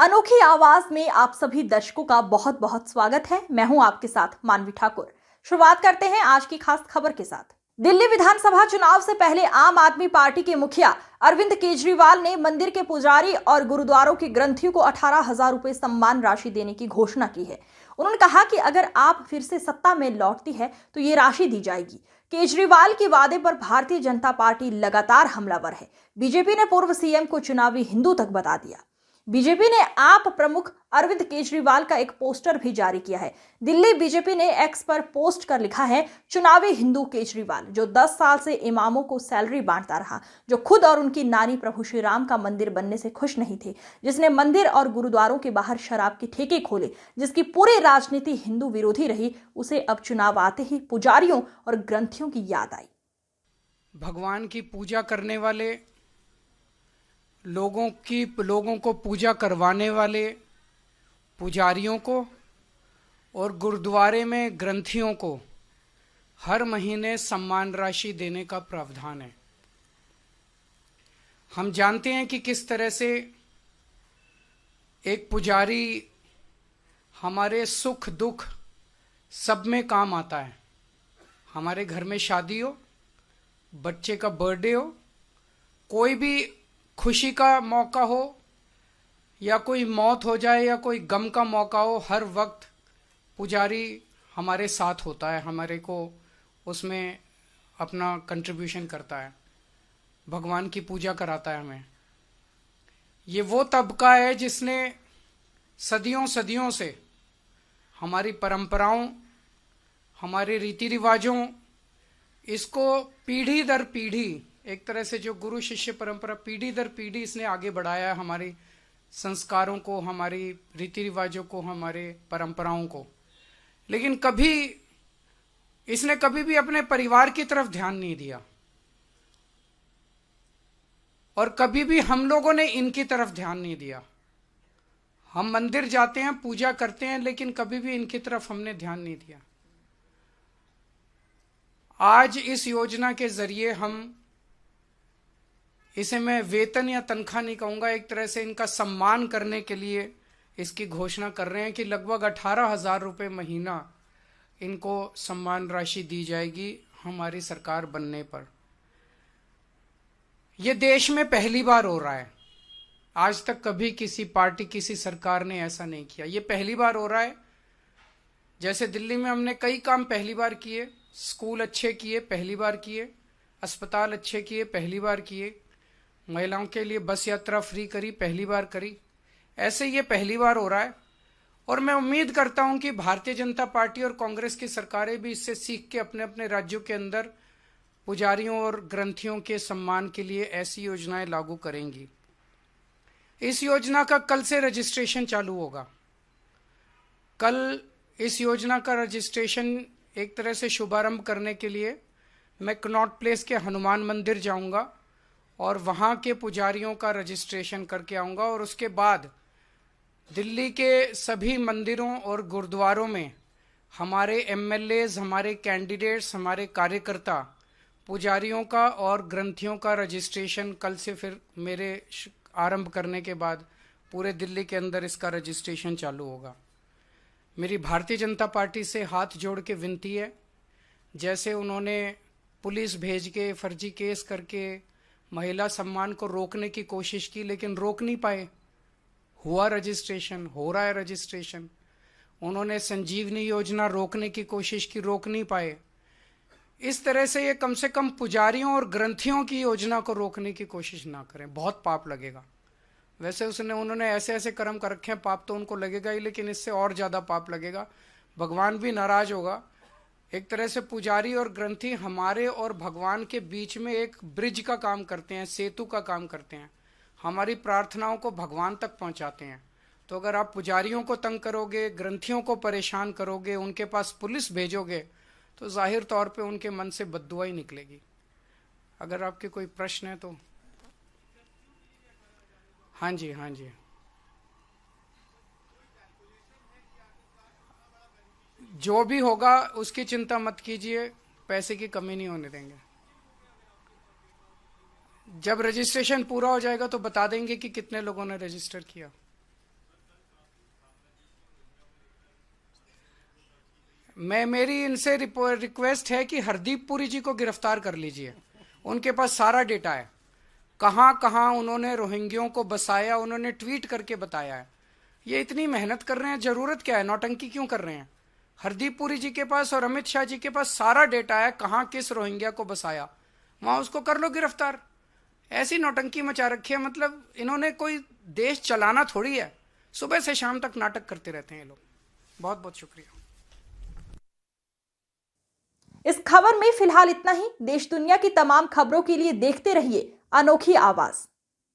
अनोखी आवाज में आप सभी दर्शकों का बहुत बहुत स्वागत है। मैं हूं आपके साथ मानवी ठाकुर। शुरुआत करते हैं आज की खास खबर के साथ। दिल्ली विधानसभा चुनाव से पहले आम आदमी पार्टी के मुखिया अरविंद केजरीवाल ने मंदिर के पुजारी और गुरुद्वारों के ग्रंथियों को 18,000 रुपए सम्मान राशि देने की घोषणा की है। उन्होंने कहा कि अगर आप फिर से सत्ता में लौटती है तो ये राशि दी जाएगी। केजरीवाल के वादे पर भारतीय जनता पार्टी लगातार हमलावर है। बीजेपी ने पूर्व सीएम को चुनावी हिंदू तक बता दिया। बीजेपी ने आप प्रमुख अरविंद केजरीवाल का एक पोस्टर भी जारी किया है। दिल्ली बीजेपी ने एक्स पर पोस्ट कर लिखा है, चुनावी हिंदू केजरीवाल जो 10 साल से इमामों को सैलरी बांटता रहा, जो खुद और उनकी नानी प्रभु श्री राम का मंदिर बनने से खुश नहीं थे, जिसने मंदिर और गुरुद्वारों के बाहर शराब के ठेके खोले, जिसकी पूरी राजनीति हिंदू विरोधी रही, उसे अब चुनाव आते ही पुजारियों और ग्रंथियों की याद आई। भगवान की पूजा करने वाले लोगों को पूजा करवाने वाले पुजारियों को और गुरुद्वारे में ग्रंथियों को हर महीने सम्मान राशि देने का प्रावधान है। हम जानते हैं कि किस तरह से एक पुजारी हमारे सुख दुख सब में काम आता है। हमारे घर में शादी हो, बच्चे का बर्थडे हो, कोई भी खुशी का मौका हो या कोई मौत हो जाए या कोई गम का मौका हो, हर वक्त पुजारी हमारे साथ होता है, हमारे को उसमें अपना कंट्रीब्यूशन करता है, भगवान की पूजा कराता है हमें। ये वो तबका है जिसने सदियों सदियों से हमारी परंपराओं, हमारे रीति रिवाजों, इसको पीढ़ी दर पीढ़ी, एक तरह से जो गुरु शिष्य परंपरा पीढ़ी दर पीढ़ी इसने आगे बढ़ाया है, हमारे संस्कारों को, हमारी रीति रिवाजों को, हमारे परंपराओं को। लेकिन इसने कभी भी अपने परिवार की तरफ ध्यान नहीं दिया और कभी भी हम लोगों ने इनकी तरफ ध्यान नहीं दिया। हम मंदिर जाते हैं, पूजा करते हैं, लेकिन कभी भी इनकी तरफ हमने ध्यान नहीं दिया। आज इस योजना के जरिए हम इसे, मैं वेतन या तनख्वाह नहीं कहूंगा, एक तरह से इनका सम्मान करने के लिए इसकी घोषणा कर रहे हैं कि लगभग 18,000 रुपये महीना इनको सम्मान राशि दी जाएगी हमारी सरकार बनने पर। यह देश में पहली बार हो रहा है। आज तक कभी किसी पार्टी, किसी सरकार ने ऐसा नहीं किया। यह पहली बार हो रहा है। जैसे दिल्ली में हमने कई काम पहली बार किए, स्कूल अच्छे किए, पहली बार किए, अस्पताल अच्छे किए, पहली बार किए, महिलाओं के लिए बस यात्रा फ्री करी, पहली बार करी। ऐसे ये पहली बार हो रहा है और मैं उम्मीद करता हूं कि भारतीय जनता पार्टी और कांग्रेस की सरकारें भी इससे सीख के अपने अपने राज्यों के अंदर पुजारियों और ग्रंथियों के सम्मान के लिए ऐसी योजनाएं लागू करेंगी। इस योजना का कल से रजिस्ट्रेशन चालू होगा। कल इस योजना का रजिस्ट्रेशन एक तरह से शुभारंभ करने के लिए मैं कनॉट प्लेस के हनुमान मंदिर जाऊंगा और वहाँ के पुजारियों का रजिस्ट्रेशन करके आऊँगा और उसके बाद दिल्ली के सभी मंदिरों और गुरुद्वारों में हमारे एमएलएज, हमारे कैंडिडेट्स, हमारे कार्यकर्ता पुजारियों का और ग्रंथियों का रजिस्ट्रेशन कल से फिर मेरे आरंभ करने के बाद पूरे दिल्ली के अंदर इसका रजिस्ट्रेशन चालू होगा। मेरी भारतीय जनता पार्टी से हाथ जोड़ के विनती है, जैसे उन्होंने पुलिस भेज के फर्जी केस करके महिला सम्मान को रोकने की कोशिश की लेकिन रोक नहीं पाए, हुआ रजिस्ट्रेशन, हो रहा है रजिस्ट्रेशन। उन्होंने संजीवनी योजना रोकने की कोशिश की, रोक नहीं पाए। इस तरह से ये कम से कम पुजारियों और ग्रंथियों की योजना को रोकने की कोशिश ना करें, बहुत पाप लगेगा। वैसे उन्होंने ऐसे ऐसे कर्म कर रखे हैं, पाप तो उनको लगेगा ही, लेकिन इससे और ज्यादा पाप लगेगा, भगवान भी नाराज होगा। एक तरह से पुजारी और ग्रंथी हमारे और भगवान के बीच में एक ब्रिज का काम करते हैं, सेतु का काम करते हैं, हमारी प्रार्थनाओं को भगवान तक पहुंचाते हैं। तो अगर आप पुजारियों को तंग करोगे, ग्रंथियों को परेशान करोगे, उनके पास पुलिस भेजोगे, तो जाहिर तौर पे उनके मन से बद्दुआ ही निकलेगी। अगर आपके कोई प्रश्न है तो। हाँ जी, हाँ जी। जो भी होगा उसकी चिंता मत कीजिए, पैसे की कमी नहीं होने देंगे। जब रजिस्ट्रेशन पूरा हो जाएगा तो बता देंगे कि कितने लोगों ने रजिस्टर किया। मेरी इनसे रिक्वेस्ट है कि हरदीप पुरी जी को गिरफ्तार कर लीजिए। उनके पास सारा डेटा है, कहाँ कहाँ उन्होंने रोहिंग्यों को बसाया, उन्होंने ट्वीट करके बताया है। ये इतनी मेहनत कर रहे हैं, जरूरत क्या है, नौटंकी क्यों कर रहे हैं? हरदीप पुरी जी के पास और अमित शाह जी के पास सारा डेटा है, कहाँ किस रोहिंग्या को बसाया, वहां उसको कर लो गिरफ्तार। ऐसी नौटंकी मचा रखी है, मतलब इन्होंने कोई देश चलाना थोड़ी है, सुबह से शाम तक नाटक करते रहते हैं ये लोग। बहुत बहुत शुक्रिया। इस खबर में फिलहाल इतना ही। देश दुनिया की तमाम खबरों के लिए देखते रहिए अनोखी आवाज।